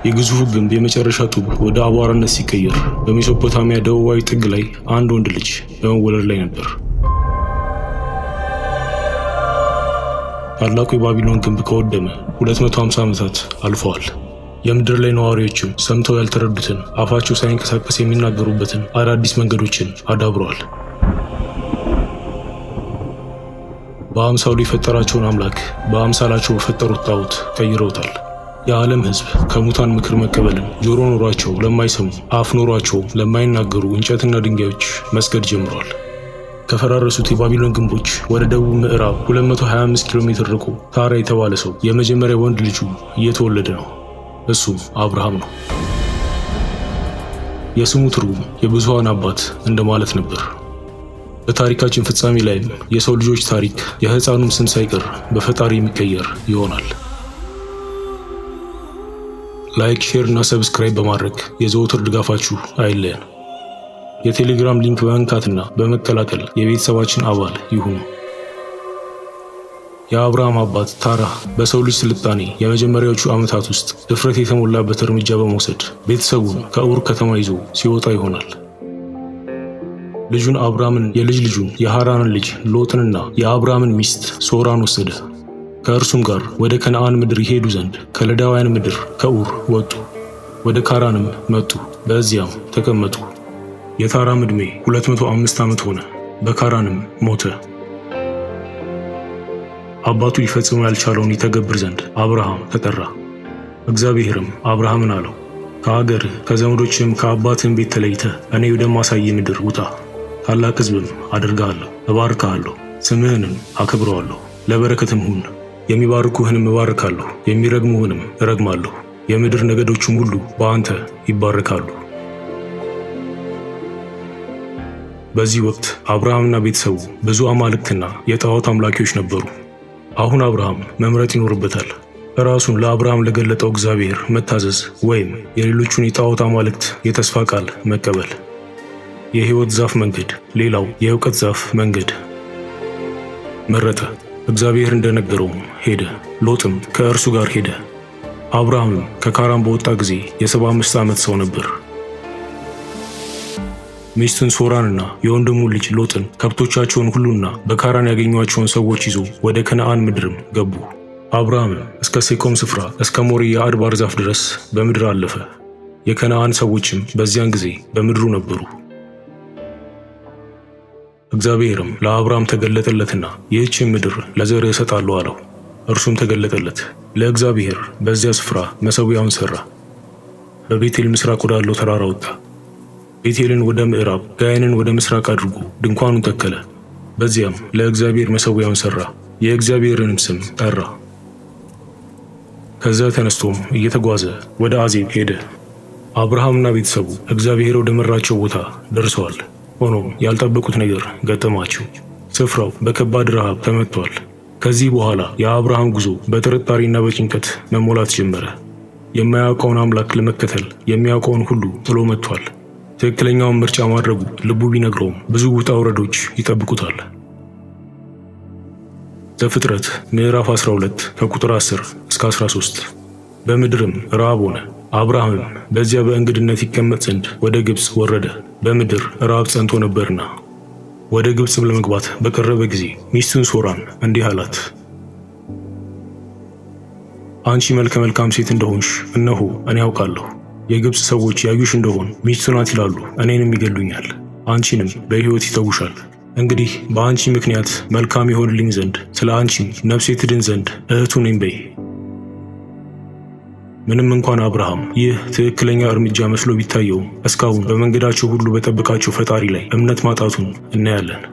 የግዙፉ ግንብ የመጨረሻ ጡብ ወደ አቧራነት ሲቀየር በሜሶፖታሚያ ደቡባዊ ጥግ ላይ አንድ ወንድ ልጅ በመወለድ ላይ ነበር። ታላቁ የባቢሎን ግንብ ከወደመ 250 ዓመታት አልፈዋል። የምድር ላይ ነዋሪዎችም ሰምተው ያልተረዱትን አፋቸው ሳይንቀሳቀስ የሚናገሩበትን አዳዲስ መንገዶችን አዳብረዋል። በአምሳሉ የፈጠራቸውን አምላክ በአምሳላቸው በፈጠሩት ጣዖት ቀይረውታል። የዓለም ሕዝብ ከሙታን ምክር መቀበልን ጆሮ ኖሯቸው ለማይሰሙ አፍ ኖሯቸው ለማይናገሩ እንጨትና ድንጋዮች መስገድ ጀምሯል። ከፈራረሱት የባቢሎን ግንቦች ወደ ደቡብ ምዕራብ 225 ኪሎ ሜትር ርቆ ታራ የተባለ ሰው የመጀመሪያ ወንድ ልጁ እየተወለደ ነው። እሱም አብርሃም ነው። የስሙ ትርጉም የብዙሃን አባት እንደማለት ነበር። በታሪካችን ፍጻሜ ላይም የሰው ልጆች ታሪክ የሕፃኑም ስም ሳይቀር በፈጣሪ የሚቀየር ይሆናል። ላይክ፣ ሼር እና ሰብስክራይብ በማድረግ የዘወትር ድጋፋችሁ አይለየን። የቴሌግራም ሊንክ በመንካትና በመቀላቀል የቤተሰባችን አባል ይሁኑ። የአብርሃም አባት ታራ በሰው ልጅ ስልጣኔ የመጀመሪያዎቹ ዓመታት ውስጥ ድፍረት የተሞላበት እርምጃ በመውሰድ ቤተሰቡን ከኡር ከተማ ይዞ ሲወጣ ይሆናል። ልጁን አብርሃምን፣ የልጅ ልጁን የሃራንን ልጅ ሎጥንና የአብርሃምን ሚስት ሶራን ወሰደ። ከእርሱም ጋር ወደ ከነዓን ምድር ይሄዱ ዘንድ ከለዳውያን ምድር ከኡር ወጡ። ወደ ካራንም መጡ፣ በዚያም ተቀመጡ። የታራም ዕድሜ 205 ዓመት ሆነ፣ በካራንም ሞተ። አባቱ ይፈጽሙ ያልቻለውን ይተገብር ዘንድ አብርሃም ተጠራ። እግዚአብሔርም አብርሃምን አለው፣ ከአገርህ ከዘመዶችም ከአባትህም ቤት ተለይተህ እኔ ወደማሳይ ምድር ውጣ። ታላቅ ሕዝብም አደርግሃለሁ፣ እባርክሃለሁ፣ ስምህንም አከብረዋለሁ፣ ለበረከትም ሁን። የሚባርኩህንም እባርካለሁ፣ የሚረግሙህንም እረግማለሁ። የምድር ነገዶችም ሁሉ በአንተ ይባረካሉ። በዚህ ወቅት አብርሃምና ቤተሰቡ ብዙ አማልክትና የጣዖት አምላኪዎች ነበሩ። አሁን አብርሃም መምረጥ ይኖርበታል። ራሱን ለአብርሃም ለገለጠው እግዚአብሔር መታዘዝ ወይም የሌሎቹን የጣዖት አማልክት የተስፋ ቃል መቀበል። የሕይወት ዛፍ መንገድ፣ ሌላው የእውቀት ዛፍ መንገድ መረጠ። እግዚአብሔር እንደነገረውም ሄደ። ሎጥም ከእርሱ ጋር ሄደ። አብርሃምም ከካራን በወጣ ጊዜ የ75 ዓመት ሰው ነበር። ሚስቱን ሶራንና የወንድሙን ልጅ ሎጥን ከብቶቻቸውን ሁሉና በካራን ያገኟቸውን ሰዎች ይዞ ወደ ከነዓን ምድርም ገቡ። አብርሃምም እስከ ሴኮም ስፍራ እስከ ሞሪያ የአድባር ዛፍ ድረስ በምድር አለፈ። የከነዓን ሰዎችም በዚያን ጊዜ በምድሩ ነበሩ። እግዚአብሔርም ለአብርሃም ተገለጠለትና ይህችን ምድር ለዘርህ እሰጣለሁ አለው። እርሱም ተገለጠለት። ለእግዚአብሔር በዚያ ስፍራ መሠዊያውን ሠራ። በቤቴል ምስራቅ ወዳለው ተራራ ወጣ። ቤቴልን ወደ ምዕራብ፣ ጋይንን ወደ ምስራቅ አድርጎ ድንኳኑን ተከለ። በዚያም ለእግዚአብሔር መሠዊያውን ሠራ፣ የእግዚአብሔርንም ስም ጠራ። ከዚያ ተነስቶም እየተጓዘ ወደ አዜብ ሄደ። አብርሃምና ቤተሰቡ እግዚአብሔር ወደ መራቸው ቦታ ደርሰዋል። ሆኖም ያልጠበቁት ነገር ገጠማቸው። ስፍራው በከባድ ረሃብ ተመቷል። ከዚህ በኋላ የአብርሃም ጉዞ በጥርጣሬና በጭንቀት መሞላት ጀመረ። የማያውቀውን አምላክ ለመከተል የሚያውቀውን ሁሉ ጥሎ መጥቷል። ትክክለኛውን ምርጫ ማድረጉ ልቡ ቢነግረውም ብዙ ውጣ ውረዶች ይጠብቁታል። ዘፍጥረት ምዕራፍ 12 ከቁጥር 10 እስከ 13። በምድርም ረሃብ ሆነ። አብርሃምም በዚያ በእንግድነት ይቀመጥ ዘንድ ወደ ግብፅ ወረደ፣ በምድር ረሃብ ጸንቶ ነበርና። ወደ ግብፅም ለመግባት በቀረበ ጊዜ ሚስቱን ሶራን እንዲህ አላት፣ አንቺ መልከ መልካም ሴት እንደሆንሽ እነሆ እኔ ያውቃለሁ። የግብፅ ሰዎች ያዩሽ እንደሆን ሚስቱ ናት ይላሉ፣ እኔንም ይገሉኛል፣ አንቺንም በሕይወት ይተውሻል። እንግዲህ በአንቺ ምክንያት መልካም ይሆንልኝ ዘንድ ስለ አንቺ ነፍሴ ትድን ዘንድ እህቱ ነኝ በይ። ምንም እንኳን አብርሃም ይህ ትክክለኛ እርምጃ መስሎ ቢታየውም እስካሁን በመንገዳቸው ሁሉ በጠበቃቸው ፈጣሪ ላይ እምነት ማጣቱን እናያለን።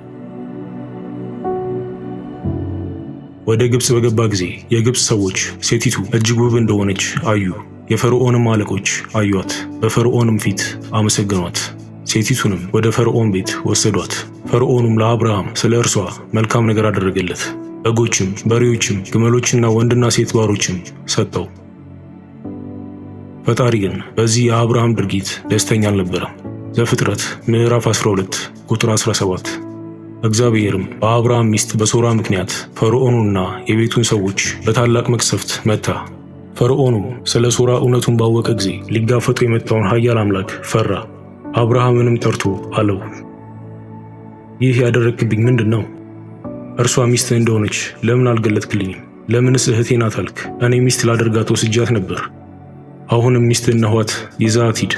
ወደ ግብፅ በገባ ጊዜ የግብፅ ሰዎች ሴቲቱ እጅግ ውብ እንደሆነች አዩ። የፈርዖንም አለቆች አዩአት፣ በፈርዖንም ፊት አመሰገኗት። ሴቲቱንም ወደ ፈርዖን ቤት ወሰዷት። ፈርዖኑም ለአብርሃም ስለ እርሷ መልካም ነገር አደረገለት። በጎችም፣ በሬዎችም፣ ግመሎችና ወንድና ሴት ባሮችም ሰጠው። ፈጣሪ ግን በዚህ የአብርሃም ድርጊት ደስተኛ አልነበረም። ዘፍጥረት ምዕራፍ 12 ቁጥር 17። እግዚአብሔርም በአብርሃም ሚስት በሶራ ምክንያት ፈርዖኑንና የቤቱን ሰዎች በታላቅ መቅሰፍት መታ። ፈርዖኑም ስለ ሶራ እውነቱን ባወቀ ጊዜ ሊጋፈጡ የመጣውን ኃያል አምላክ ፈራ። አብርሃምንም ጠርቶ አለው፣ ይህ ያደረግክብኝ ምንድን ነው? እርሷ ሚስትህ እንደሆነች ለምን አልገለጥክልኝም? ለምንስ እህቴ ናት አልክ? እኔ ሚስት ላደርጋት ወስጃት ነበር። አሁንም ሚስትህ እነኋት፣ ይዘሃት ሂድ።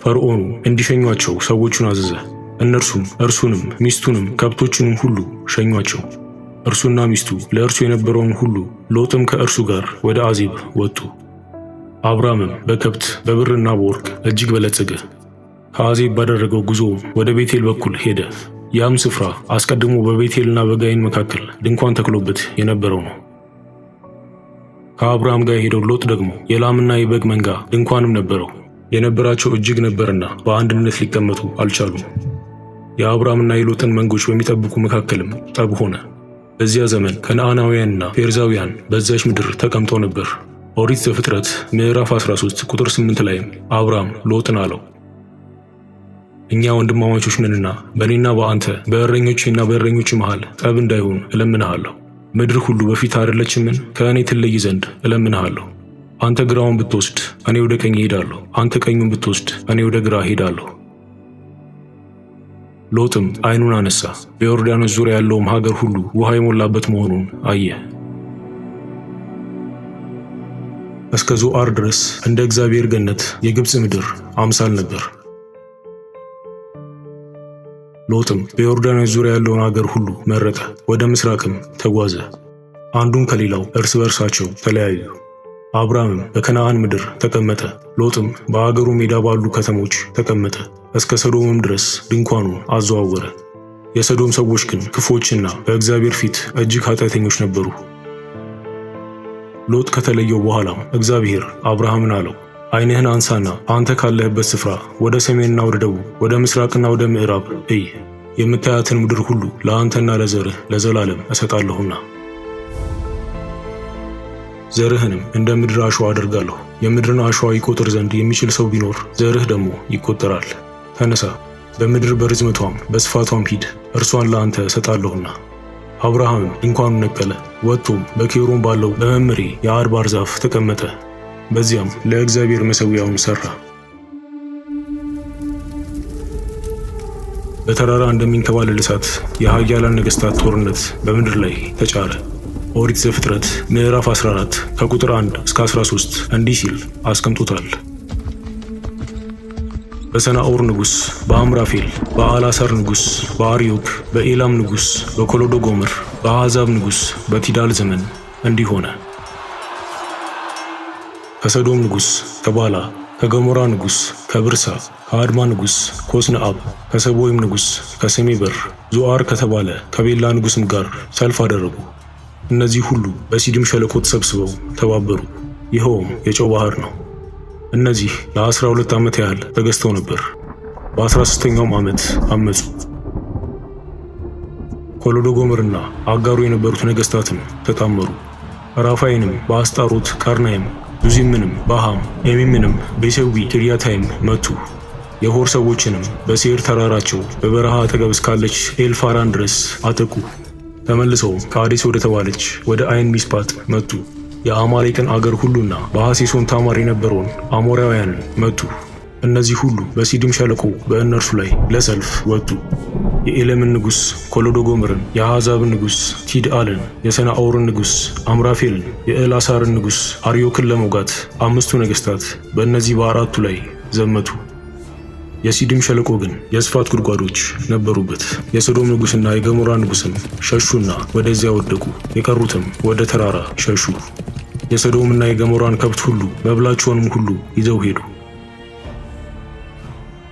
ፈርዖኑ እንዲሸኟቸው ሰዎቹን አዘዘ። እነርሱም እርሱንም ሚስቱንም ከብቶቹንም ሁሉ ሸኟቸው። እርሱና ሚስቱ ለእርሱ የነበረውን ሁሉ፣ ሎጥም ከእርሱ ጋር ወደ አዜብ ወጡ። አብራምም በከብት በብርና በወርቅ እጅግ በለጸገ። ከአዜብ ባደረገው ጉዞ ወደ ቤቴል በኩል ሄደ። ያም ስፍራ አስቀድሞ በቤቴልና በጋይን መካከል ድንኳን ተክሎበት የነበረው ነው። ከአብርሃም ጋር የሄደው ሎጥ ደግሞ የላምና የበግ መንጋ ድንኳንም ነበረው። የነበራቸው እጅግ ነበርና በአንድነት ሊቀመጡ አልቻሉም። የአብርሃምና የሎጥን መንጎች በሚጠብቁ መካከልም ጠብ ሆነ። በዚያ ዘመን ከነዓናውያንና ፌርዛውያን በዚያች ምድር ተቀምጠው ነበር። ኦሪት ዘፍጥረት ምዕራፍ 13 ቁጥር 8 ላይም አብርሃም ሎጥን አለው፣ እኛ ወንድማማቾች ነንና በእኔና በአንተ በእረኞቼና በእረኞች መሃል ጠብ እንዳይሆን እለምንሃለሁ። ምድር ሁሉ በፊት አይደለችምን? ከእኔ ትለይ ዘንድ እለምንሃለሁ። አንተ ግራውን ብትወስድ እኔ ወደ ቀኝ እሄዳለሁ፣ አንተ ቀኙን ብትወስድ እኔ ወደ ግራ እሄዳለሁ። ሎጥም ዓይኑን አነሳ፣ በዮርዳኖስ ዙሪያ ያለውም ሀገር ሁሉ ውሃ የሞላበት መሆኑን አየ። እስከ ዞዓር ድረስ እንደ እግዚአብሔር ገነት የግብፅ ምድር አምሳል ነበር። ሎጥም በዮርዳኖስ ዙሪያ ያለውን ሀገር ሁሉ መረጠ፣ ወደ ምስራቅም ተጓዘ። አንዱም ከሌላው እርስ በርሳቸው ተለያዩ። አብርሃምም በከነዓን ምድር ተቀመጠ፣ ሎጥም በአገሩ ሜዳ ባሉ ከተሞች ተቀመጠ። እስከ ሰዶምም ድረስ ድንኳኑን አዘዋወረ። የሰዶም ሰዎች ግን ክፎችና በእግዚአብሔር ፊት እጅግ ኃጢአተኞች ነበሩ። ሎጥ ከተለየው በኋላም እግዚአብሔር አብርሃምን አለው፣ ዓይንህን አንሳና አንተ ካለህበት ስፍራ ወደ ሰሜንና ወደ ደቡብ፣ ወደ ምስራቅና ወደ ምዕራብ እይ። የምታያትን ምድር ሁሉ ለአንተና ለዘርህ ለዘላለም እሰጣለሁና ዘርህንም እንደ ምድር አሸዋ አደርጋለሁ። የምድርን አሸዋ ይቆጥር ዘንድ የሚችል ሰው ቢኖር ዘርህ ደግሞ ይቆጠራል። ተነሳ፣ በምድር በርዝመቷም በስፋቷም ሂድ፣ እርሷን ለአንተ እሰጣለሁና። አብርሃምም ድንኳኑን ነቀለ፣ ወጥቶም በኬብሮን ባለው በመምሬ የአድባር ዛፍ ተቀመጠ። በዚያም ለእግዚአብሔር መሠዊያውን ሠራ። በተራራ እንደሚንከባለል እሳት የኃያላን ነገሥታት ጦርነት በምድር ላይ ተጫረ። ኦሪት ዘፍጥረት ምዕራፍ 14 ከቁጥር 1 እስከ 13 እንዲህ ሲል አስቀምጦታል። በሰናኦር ንጉሥ በአምራፌል፣ በአላሳር ንጉሥ በአርዮክ፣ በኤላም ንጉሥ በኮሎዶ ጎምር፣ በአሕዛብ ንጉሥ በቲዳል ዘመን እንዲህ ሆነ። ከሰዶም ንጉሥ ከባላ፣ ከገሞራ ንጉሥ ከብርሳ፣ ከአድማ ንጉሥ ኮስነአብ፣ ከሰቦይም ንጉሥ ከሰሜበር፣ ዞዓር ከተባለ ከቤላ ንጉሥም ጋር ሰልፍ አደረጉ። እነዚህ ሁሉ በሲዲም ሸለቆ ተሰብስበው ተባበሩ። ይኸውም የጨው ባህር ነው። እነዚህ ለ12 ዓመት ያህል ተገዝተው ነበር። በ13ኛውም ዓመት አመፁ። ኮሎዶ ጎምርና አጋሩ የነበሩት ነገሥታትም ተጣመሩ። ራፋይንም በአስጣሮት ቀርናይም፣ ዙዚምንም በሃም ኤሚምንም በሴዊ ኪርያታይም መቱ። የሆር ሰዎችንም በሴር ተራራቸው በበረሃ አጠገብ እስካለች ኤልፋራን ድረስ አጠቁ። ተመልሰውም ከአዴስ ወደ ተባለች ወደ አይን ሚስፓጥ መቱ። የአማሌቅን አገር ሁሉና በሐሴሶን ታማር የነበረውን አሞራውያንን መቱ። እነዚህ ሁሉ በሲዲም ሸለቆ በእነርሱ ላይ ለሰልፍ ወጡ። የኤለምን ንጉሥ ኮሎዶ ጎምርን፣ የአሕዛብን ንጉሥ ቲድአልን፣ የሰናኦርን ንጉሥ አምራፌልን፣ የኤላሳርን ንጉሥ አርዮክን ለመውጋት 5ቱ ነገሥታት በእነዚህ በአራቱ ላይ ዘመቱ። የሲዲም ሸለቆ ግን የስፋት ጉድጓዶች ነበሩበት። የሰዶም ንጉሥና የገሞራ ንጉሥም ሸሹና ወደዚያ ወደቁ። የቀሩትም ወደ ተራራ ሸሹ። የሰዶምና የገሞራን ከብት ሁሉ መብላቸውንም ሁሉ ይዘው ሄዱ።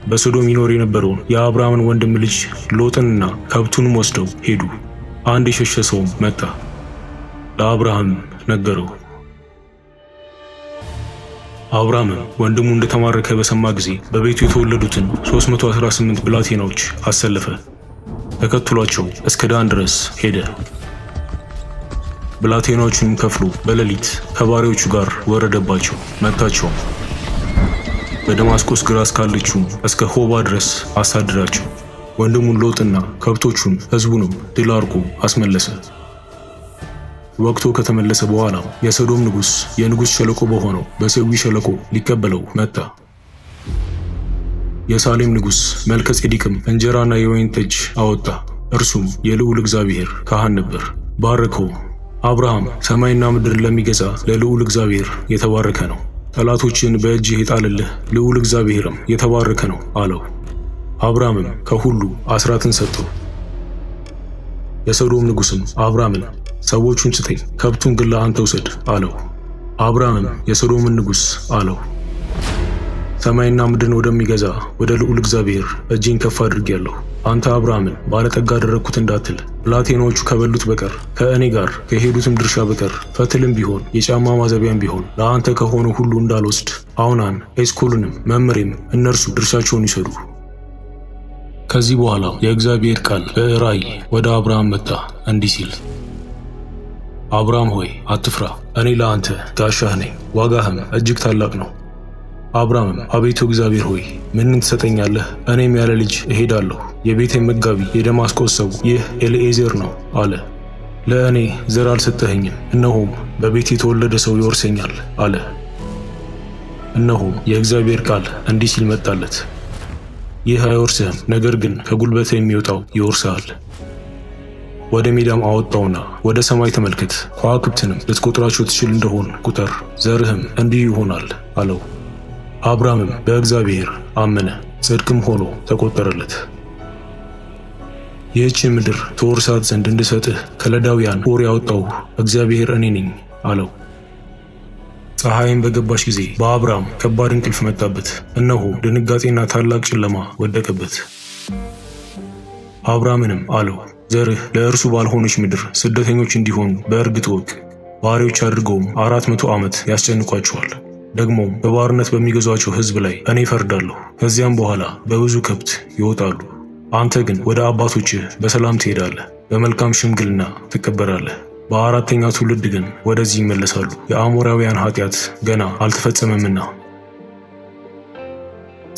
በሰዶም ይኖር የነበረውን የአብርሃምን ወንድም ልጅ ሎጥንና ከብቱንም ወስደው ሄዱ። አንድ የሸሸ ሰውም መጣ፣ ለአብርሃም ነገረው። አብርሃምም ወንድሙ እንደተማረከ በሰማ ጊዜ በቤቱ የተወለዱትን 318 ብላቴናዎች አሰለፈ። ተከትሏቸው እስከ ዳን ድረስ ሄደ። ብላቴናዎቹንም ከፍሎ በሌሊት ከባሪያዎቹ ጋር ወረደባቸው፣ መታቸው። በደማስቆስ ግራ እስካለችው እስከ ሆባ ድረስ አሳደዳቸው። ወንድሙን ሎጥና ከብቶቹን ሕዝቡንም ድል አድርጎ አስመለሰ። ወቅቶ ከተመለሰ በኋላ የሰዶም ንጉሥ የንጉሥ ሸለቆ በሆነው በሴዊ ሸለቆ ሊቀበለው መጣ። የሳሌም ንጉሥ መልከ ጼዴቅም እንጀራና የወይን ጠጅ አወጣ። እርሱም የልዑል እግዚአብሔር ካህን ነበር። ባረከው። አብርሃም ሰማይና ምድርን ለሚገዛ ለልዑል እግዚአብሔር የተባረከ ነው፣ ጠላቶችን በእጅህ የጣለልህ ልዑል እግዚአብሔርም የተባረከ ነው አለው። አብርሃምም ከሁሉ አስራትን ሰጠው። የሰዶም ንጉሥም አብርሃምን ሰዎቹን ስጠኝ፣ ከብቱን ግን ለአንተ ውሰድ አለው። አብርሃምም የሰዶምን ንጉሥ አለው፣ ሰማይና ምድርን ወደሚገዛ ወደ ልዑል እግዚአብሔር እጄን ከፍ አድርጌያለሁ። አንተ አብርሃምን ባለጠጋ አደረግኩት እንዳትል፣ ብላቴናዎቹ ከበሉት በቀር ከእኔ ጋር ከሄዱትም ድርሻ በቀር ፈትልም ቢሆን የጫማ ማዘቢያም ቢሆን ለአንተ ከሆነው ሁሉ እንዳልወስድ አውናን ኤስኮልንም መምሬም እነርሱ ድርሻቸውን ይሰዱ። ከዚህ በኋላ የእግዚአብሔር ቃል በራእይ ወደ አብርሃም መጣ እንዲህ ሲል፣ አብርሃም ሆይ አትፍራ፣ እኔ ለአንተ ጋሻህ ነኝ፣ ዋጋህም እጅግ ታላቅ ነው። አብርሃምም አቤቱ እግዚአብሔር ሆይ ምንን ትሰጠኛለህ? እኔም ያለ ልጅ እሄዳለሁ። የቤቴን መጋቢ የደማስቆ ሰው ይህ ኤልኤዜር ነው አለ። ለእኔ ዘር አልሰጠኸኝም፣ እነሆም በቤት የተወለደ ሰው ይወርሰኛል አለ። እነሆም የእግዚአብሔር ቃል እንዲህ ሲል መጣለት፣ ይህ አይወርስህም፣ ነገር ግን ከጉልበት የሚወጣው ይወርስሃል። ወደ ሜዳም አወጣውና ወደ ሰማይ ተመልከት፣ ከዋክብትንም ልትቆጥራቸው ትችል እንደሆን ቁጠር፣ ዘርህም እንዲህ ይሆናል አለው። አብርሃምም በእግዚአብሔር አመነ፣ ጽድቅም ሆኖ ተቆጠረለት። ይህችን ምድር ትወርሳት ዘንድ እንድሰጥህ ከለዳውያን ኡር ያወጣው እግዚአብሔር እኔ ነኝ አለው። ፀሐይም በገባች ጊዜ በአብርሃም ከባድ እንቅልፍ መጣበት፣ እነሆ ድንጋጤና ታላቅ ጨለማ ወደቀበት። አብርሃምንም አለው፣ ዘርህ ለእርሱ ባልሆነች ምድር ስደተኞች እንዲሆኑ በእርግጥ እወቅ። ባሪያዎች አድርገውም 400 ዓመት ያስጨንቋቸዋል። ደግሞም በባርነት በሚገዟቸው ሕዝብ ላይ እኔ እፈርዳለሁ። ከዚያም በኋላ በብዙ ከብት ይወጣሉ። አንተ ግን ወደ አባቶችህ በሰላም ትሄዳለህ፣ በመልካም ሽምግልና ትቀበራለህ። በአራተኛው ትውልድ ግን ወደዚህ ይመለሳሉ፣ የአሞራውያን ኃጢአት ገና አልተፈጸመምና።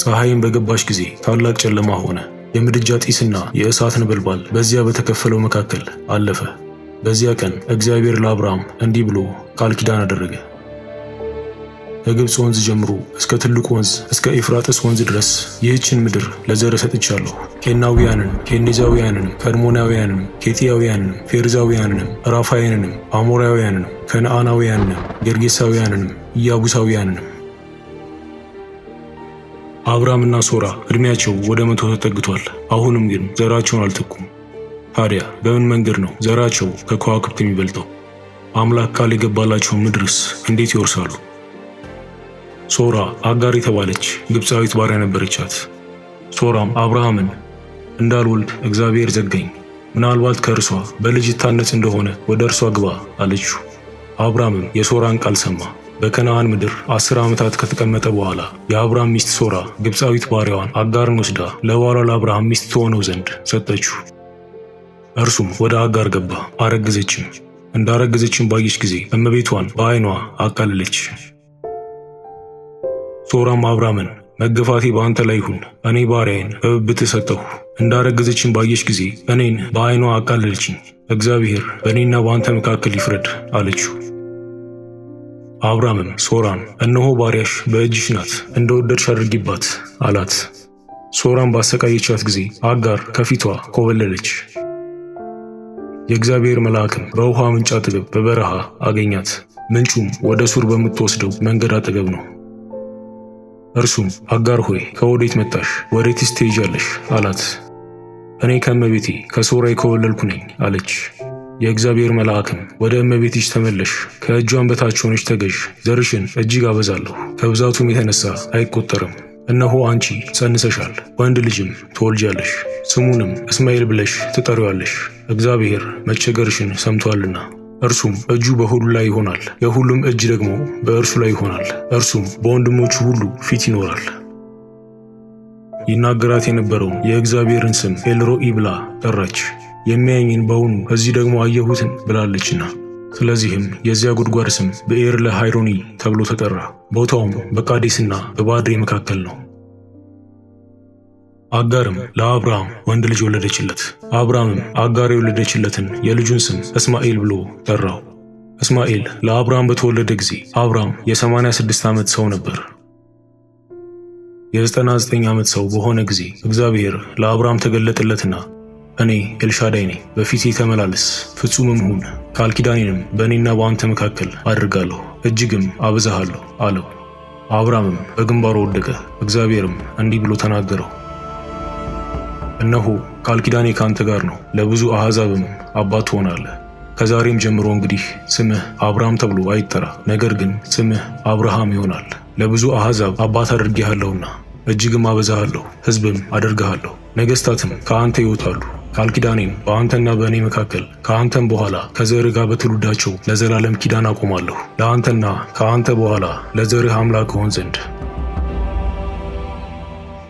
ፀሐይም በገባች ጊዜ ታላቅ ጨለማ ሆነ፣ የምድጃ ጢስና የእሳት ነበልባል በዚያ በተከፈለው መካከል አለፈ። በዚያ ቀን እግዚአብሔር ለአብርሃም እንዲህ ብሎ ቃል ኪዳን አደረገ። ከግብፅ ወንዝ ጀምሮ እስከ ትልቁ ወንዝ እስከ ኤፍራጥስ ወንዝ ድረስ ይህችን ምድር ለዘር ሰጥቻለሁ። ኬናውያንን፣ ኬኔዛውያንንም፣ ከድሞናውያንንም፣ ኬጢያውያንንም፣ ፌርዛውያንንም፣ ራፋይንንም፣ አሞራውያንንም፣ ከነዓናውያንንም፣ ጌርጌሳውያንንም፣ ኢያቡሳውያንንም። አብርሃምና ሶራ ዕድሜያቸው ወደ 100 ተጠግቷል። አሁንም ግን ዘራቸውን አልተኩም። ታዲያ በምን መንገድ ነው ዘራቸው ከከዋክብት የሚበልጠው? አምላክ ቃል የገባላቸውን ምድርስ እንዴት ይወርሳሉ? ሶራ አጋር የተባለች ግብፃዊት ባሪያ ነበረቻት። ሶራም አብርሃምን እንዳልወልድ እግዚአብሔር ዘጋኝ፣ ምናልባት ከእርሷ በልጅ ይታነጽ እንደሆነ ወደ እርሷ ግባ አለችው። አብርሃምም የሶራን ቃል ሰማ። በከነዓን ምድር 10 ዓመታት ከተቀመጠ በኋላ የአብርሃም ሚስት ሶራ ግብፃዊት ባሪያዋን አጋርን ወስዳ ለባሏ ለአብርሃም ሚስት ትሆነው ዘንድ ሰጠችው። እርሱም ወደ አጋር ገባ፣ አረገዘችም። እንዳረገዘችም ባየች ጊዜ እመቤቷን በዓይኗ አቃለለች። ሶራም አብርሃምን መገፋቴ በአንተ ላይ ይሁን፣ እኔ ባሪያዬን በብብትህ ሰጠሁ። እንዳረገዘችም ባየች ጊዜ እኔን በዓይኗ አቃለለችኝ፣ እግዚአብሔር በእኔና በአንተ መካከል ይፍረድ አለችው። አብርሃምም ሶራን እነሆ ባሪያሽ በእጅሽ ናት፣ እንደወደድሽ አድርጊባት አላት። ሶራም ባሰቃየቻት ጊዜ አጋር ከፊቷ ኮበለለች። የእግዚአብሔር መልአክም በውሃ ምንጭ አጠገብ በበረሃ አገኛት። ምንጩም ወደ ሱር በምትወስደው መንገድ አጠገብ ነው። እርሱም አጋር ሆይ ከወዴት መጣሽ? ወዴትስ ትሄጃለሽ? አላት። እኔ ከእመቤቴ ከሶራ የኮበለልኩ ነኝ አለች። የእግዚአብሔር መልአክም ወደ እመቤትሽ ተመለሽ፣ ከእጇን በታች ሆነሽ ተገዥ፣ ዘርሽን እጅግ አበዛለሁ፣ ከብዛቱም የተነሳ አይቆጠርም። እነሆ አንቺ ጸንሰሻል፣ ወንድ ልጅም ትወልጃለሽ፣ ስሙንም እስማኤል ብለሽ ትጠሪዋለሽ፣ እግዚአብሔር መቸገርሽን ሰምቷልና። እርሱም እጁ በሁሉ ላይ ይሆናል፣ የሁሉም እጅ ደግሞ በእርሱ ላይ ይሆናል። እርሱም በወንድሞቹ ሁሉ ፊት ይኖራል። ይናገራት የነበረውን የእግዚአብሔርን ስም ኤልሮኢ ብላ ጠራች፣ የሚያየኝን በውኑ እዚህ ደግሞ አየሁትን ብላለችና። ስለዚህም የዚያ ጉድጓድ ስም ብኤር ለሃይሮኒ ተብሎ ተጠራ። ቦታውም በቃዴስና በባድሬ መካከል ነው። አጋርም ለአብርሃም ወንድ ልጅ ወለደችለት። አብርሃምም አጋር የወለደችለትን የልጁን ስም እስማኤል ብሎ ጠራው። እስማኤል ለአብርሃም በተወለደ ጊዜ አብርሃም የ86 ዓመት ሰው ነበር። የ99 ዓመት ሰው በሆነ ጊዜ እግዚአብሔር ለአብርሃም ተገለጠለትና እኔ ኤልሻዳይ ነኝ፣ በፊቴ ተመላለስ፣ ፍጹምም ሁን፣ ቃል ኪዳኔንም በእኔና በአንተ መካከል አድርጋለሁ፣ እጅግም አበዛሃለሁ አለው። አብርሃምም በግንባሩ ወደቀ። እግዚአብሔርም እንዲህ ብሎ ተናገረው፣ እነሆ ቃል ኪዳኔ ከአንተ ጋር ነው፣ ለብዙ አሕዛብም አባት ትሆናለህ። ከዛሬም ጀምሮ እንግዲህ ስምህ አብርሃም ተብሎ አይጠራ፣ ነገር ግን ስምህ አብርሃም ይሆናል። ለብዙ አሕዛብ አባት አድርጌሃለሁና እጅግም አበዛሃለሁ፣ ሕዝብም አደርግሃለሁ። ነገሥታትም ከአንተ ይወጣሉ። ቃል ኪዳኔን በአንተና በእኔ መካከል ከአንተም በኋላ ከዘርህ ጋር በትውልዳቸው ለዘላለም ኪዳን አቆማለሁ። ለአንተና ከአንተ በኋላ ለዘርህ አምላክ እሆን ዘንድ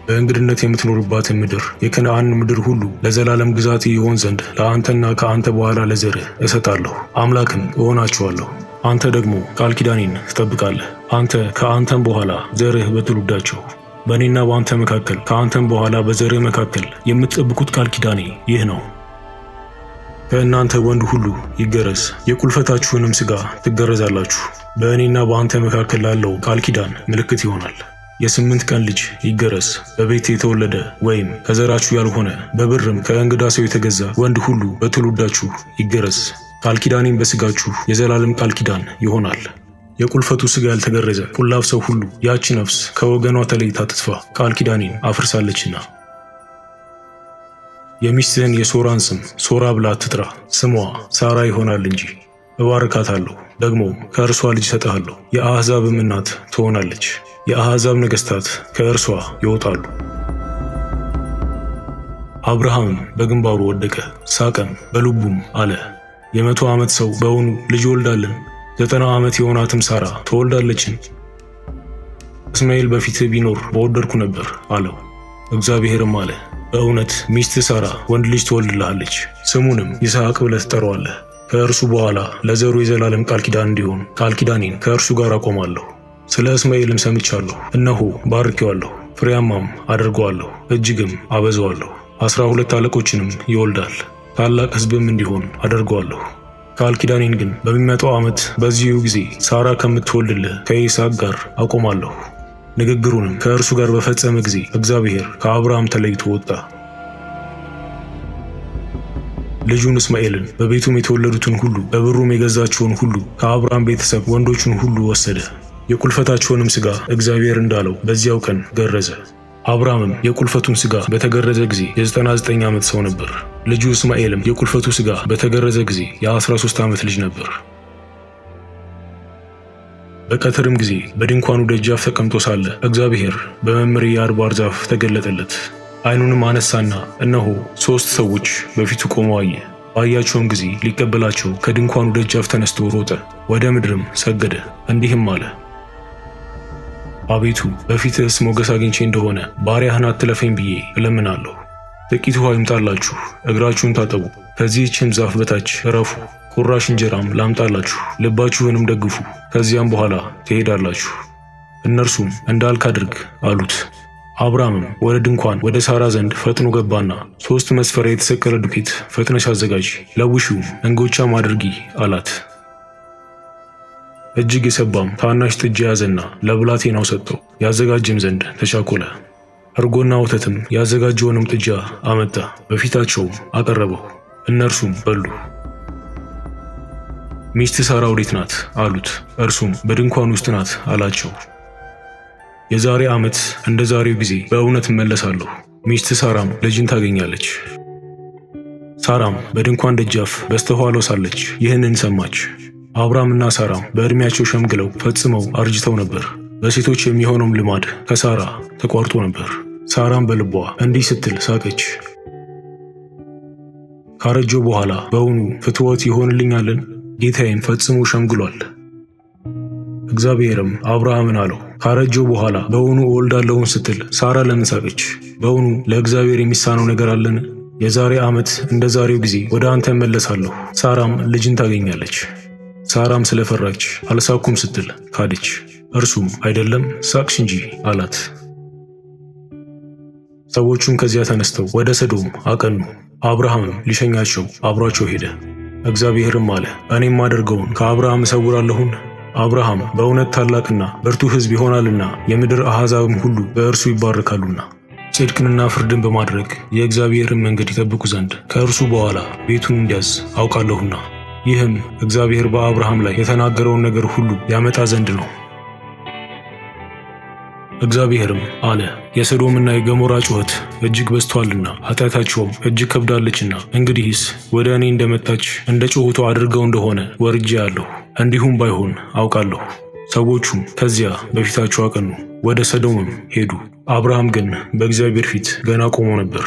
በእንግድነት የምትኖርባትን ምድር የከነዓንን ምድር ሁሉ ለዘላለም ግዛት ይሆን ዘንድ ለአንተና ከአንተ በኋላ ለዘርህ እሰጣለሁ። አምላክም እሆናቸዋለሁ። አንተ ደግሞ ቃል ኪዳኔን ትጠብቃለህ። አንተ ከአንተም በኋላ ዘርህ በትውልዳቸው በእኔና በአንተ መካከል ከአንተም በኋላ በዘርህ መካከል የምትጠብቁት ቃል ኪዳኔ ይህ ነው። ከእናንተ ወንድ ሁሉ ይገረዝ፣ የቁልፈታችሁንም ሥጋ ትገረዛላችሁ። በእኔና በአንተ መካከል ላለው ቃል ኪዳን ምልክት ይሆናል። የ8 ቀን ልጅ ይገረዝ፣ በቤት የተወለደ ወይም ከዘራችሁ ያልሆነ በብርም ከእንግዳ ሰው የተገዛ ወንድ ሁሉ በትውልዳችሁ ይገረዝ። ቃል ኪዳኔም በሥጋችሁ የዘላለም ቃል ኪዳን ይሆናል። የቁልፈቱ ሥጋ ያልተገረዘ ቁላፍ ሰው ሁሉ ያቺ ነፍስ ከወገኗ ተለይታ ትጥፋ፣ ቃል ኪዳኔን አፍርሳለችና። የሚስትህን የሶራን ስም ሶራ ብላ አትጥራ፣ ስሟ ሳራ ይሆናል እንጂ። እባርካታለሁ፣ ደግሞ ከእርሷ ልጅ እሰጥሃለሁ፣ የአሕዛብም እናት ትሆናለች። የአሕዛብ ነገሥታት ከእርሷ ይወጣሉ። አብርሃምም በግንባሩ ወደቀ፣ ሳቀም፣ በልቡም አለ፣ የ100 ዓመት ሰው በውኑ ልጅ ወልዳለን? 90 ዓመት የሆናትም ሳራ ትወልዳለችን? እስማኤል በፊትህ ቢኖር በወደድኩ ነበር አለው። እግዚአብሔርም አለ፣ በእውነት ሚስትህ ሳራ ወንድ ልጅ ትወልድልሃለች፣ ስሙንም ይስሐቅ ብለህ ትጠራዋለህ። ከእርሱ በኋላ ለዘሩ የዘላለም ቃል ኪዳን እንዲሆን ቃል ኪዳኔን ከእርሱ ጋር አቆማለሁ። ስለ እስማኤልም ሰምቻለሁ፣ እነሆ ባርኬዋለሁ፣ ፍሬያማም አድርገዋለሁ፣ እጅግም አበዛዋለሁ። 12 አለቆችንም ይወልዳል፣ ታላቅ ሕዝብም እንዲሆን አደርገዋለሁ። ቃል ኪዳኔን ግን በሚመጣው ዓመት በዚሁ ጊዜ ሳራ ከምትወልድልህ ከይስሐቅ ጋር አቆማለሁ። ንግግሩንም ከእርሱ ጋር በፈጸመ ጊዜ እግዚአብሔር ከአብርሃም ተለይቶ ወጣ። ልጁን እስማኤልን በቤቱም የተወለዱትን ሁሉ በብሩም የገዛቸውን ሁሉ ከአብርሃም ቤተሰብ ወንዶቹን ሁሉ ወሰደ። የቁልፈታቸውንም ሥጋ እግዚአብሔር እንዳለው በዚያው ቀን ገረዘ። አብርሃምም የቁልፈቱን ሥጋ በተገረዘ ጊዜ የ99 ዓመት ሰው ነበር። ልጁ እስማኤልም የቁልፈቱ ሥጋ በተገረዘ ጊዜ የ13 ዓመት ልጅ ነበር። በቀትርም ጊዜ በድንኳኑ ደጃፍ ተቀምጦ ሳለ እግዚአብሔር በመምሬ የአድባር ዛፍ ተገለጠለት። ዓይኑንም አነሳና እነሆ 3 ሰዎች በፊቱ ቆመው አየ። ባያቸውም ጊዜ ሊቀበላቸው ከድንኳኑ ደጃፍ ተነስቶ ሮጠ፣ ወደ ምድርም ሰገደ፣ እንዲህም አለ፣ አቤቱ በፊትህስ ሞገስ አግኝቼ እንደሆነ ባሪያህን አትለፈኝ ብዬ እለምናለሁ። ጥቂት ውሃ ይምጣላችሁ፣ እግራችሁን ታጠቡ፣ ከዚህችም ዛፍ በታች እረፉ፣ ቁራሽ እንጀራም ላምጣላችሁ፣ ልባችሁንም ደግፉ፣ ከዚያም በኋላ ትሄዳላችሁ። እነርሱም እንዳልክ አድርግ አሉት። አብርሃምም ወደ ድንኳን ወደ ሳራ ዘንድ ፈጥኖ ገባና 3 መስፈሪያ የተሰቀለ ዱቄት ፈጥነሽ አዘጋጂ፣ ለውሺው እንጎቻም አድርጊ አላት። እጅግ የሰባም ታናሽ ጥጃ ያዘና ለብላቴናው ሰጠው፣ ያዘጋጅም ዘንድ ተቻኮለ። እርጎና ወተትም ያዘጋጀውንም ጥጃ አመጣ፣ በፊታቸውም አቀረበው። እነርሱም በሉ። ሚስት ሳራ ወዴት ናት አሉት። እርሱም በድንኳን ውስጥ ናት አላቸው። የዛሬ ዓመት እንደ ዛሬው ጊዜ በእውነት እመለሳለሁ፣ ሚስት ሳራም ልጅን ታገኛለች። ሳራም በድንኳን ደጃፍ በስተኋላው ሳለች ይህንን ሰማች። አብርሃምና ሳራም በዕድሜያቸው ሸምግለው ፈጽመው አርጅተው ነበር። በሴቶች የሚሆነውም ልማድ ከሳራ ተቋርጦ ነበር። ሳራም በልቧ እንዲህ ስትል ሳቀች፣ ካረጀው በኋላ በውኑ ፍትወት ይሆንልኛልን? ጌታዬም ፈጽሞ ሸምግሏል። እግዚአብሔርም አብርሃምን አለው፣ ካረጀው በኋላ በውኑ እወልዳለሁን ስትል ሳራ ለምን ሳቀች? በውኑ ለእግዚአብሔር የሚሳነው ነገር አለን? የዛሬ ዓመት እንደ ዛሬው ጊዜ ወደ አንተ እመለሳለሁ፣ ሳራም ልጅን ታገኛለች። ሳራም ስለፈራች አልሳኩም ስትል ካደች። እርሱም አይደለም ሳቅሽ እንጂ አላት። ሰዎቹም ከዚያ ተነስተው ወደ ሰዶም አቀኑ። አብርሃምም ሊሸኛቸው አብሯቸው ሄደ። እግዚአብሔርም አለ፣ እኔም ማደርገውን ከአብርሃም እሰውራለሁን? አብርሃም በእውነት ታላቅና ብርቱ ሕዝብ ይሆናልና የምድር አሕዛብም ሁሉ በእርሱ ይባረካሉና። ጽድቅንና ፍርድን በማድረግ የእግዚአብሔርን መንገድ ይጠብቁ ዘንድ ከእርሱ በኋላ ቤቱን እንዲያዝ አውቃለሁና። ይህም እግዚአብሔር በአብርሃም ላይ የተናገረውን ነገር ሁሉ ያመጣ ዘንድ ነው። እግዚአብሔርም አለ፣ የሰዶምና የገሞራ ጩኸት እጅግ በዝቶአልና ኃጢአታቸውም እጅግ ከብዳለችና፣ እንግዲህስ ወደ እኔ እንደመጣች እንደ ጩኸቷ አድርገው እንደሆነ ወርጄ አለሁ። እንዲሁም ባይሆን አውቃለሁ። ሰዎቹም ከዚያ በፊታቸው አቀኑ፣ ወደ ሰዶምም ሄዱ። አብርሃም ግን በእግዚአብሔር ፊት ገና ቆሞ ነበር።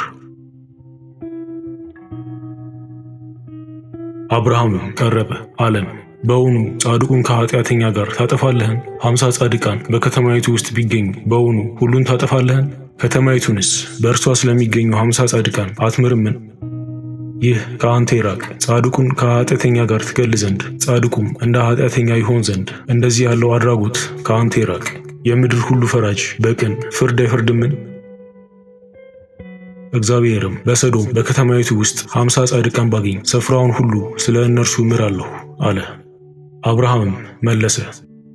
አብርሃምም ቀረበ አለም፣ በውኑ ጻድቁን ከኃጢአተኛ ጋር ታጠፋለህን? 50 ጻድቃን በከተማይቱ ውስጥ ቢገኙ በውኑ ሁሉን ታጠፋለህን? ከተማይቱንስ በእርሷ ስለሚገኙ 50 ጻድቃን አትምርምን? ይህ ከአንተ ይራቅ። ጻድቁን ከኃጢአተኛ ጋር ትገል ዘንድ ጻድቁም እንደ ኃጢአተኛ ይሆን ዘንድ እንደዚህ ያለው አድራጎት ከአንተ ይራቅ። የምድር ሁሉ ፈራጅ በቅን ፍርድ አይፈርድምን? እግዚአብሔርም በሰዶም በከተማይቱ ውስጥ 50 ጻድቃን ባገኝ ስፍራውን ሁሉ ስለ እነርሱ እምራለሁ አለ። አብርሃምም መለሰ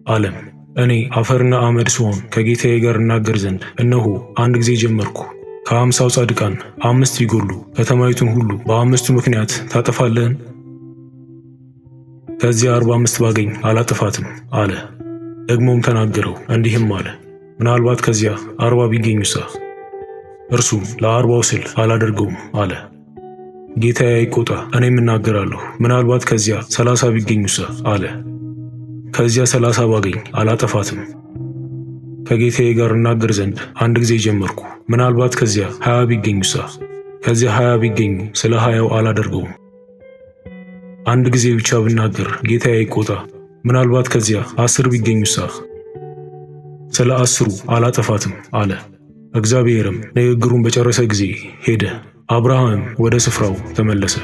አለም፣ እኔ አፈርና አመድ ስሆን ከጌታዬ ጋር እናገር ዘንድ እነሆ አንድ ጊዜ ጀመርኩ። ከ50 ጻድቃን 5 ቢጎሉ ከተማይቱን ሁሉ በ5ቱ ምክንያት ታጠፋለህን? ከዚያ 45 ባገኝ አላጠፋትም አለ። ደግሞም ተናገረው እንዲህም አለ፣ ምናልባት ከዚያ 40 ቢገኙሳ? እርሱም ለ40ው ስል አላደርገውም አለ። ጌታዬ አይቆጣ፣ እኔም እናገራለሁ። ምናልባት ከዚያ 30 ቢገኙሳ? አለ። ከዚያ 30 ባገኝ አላጠፋትም። ከጌታዬ ጋር እናገር ዘንድ አንድ ጊዜ ጀመርኩ። ምናልባት ከዚያ 20 ቢገኙሳ? ከዚያ 20 ቢገኙ ስለ 20ው አላደርገውም። አንድ ጊዜ ብቻ ብናገር ጌታዬ አይቆጣ። ምናልባት ከዚያ 10 ቢገኙሳ? ስለ 10ሩ አላጠፋትም አለ። እግዚአብሔርም ንግግሩን በጨረሰ ጊዜ ሄደ። አብርሃምም ወደ ስፍራው ተመለሰ።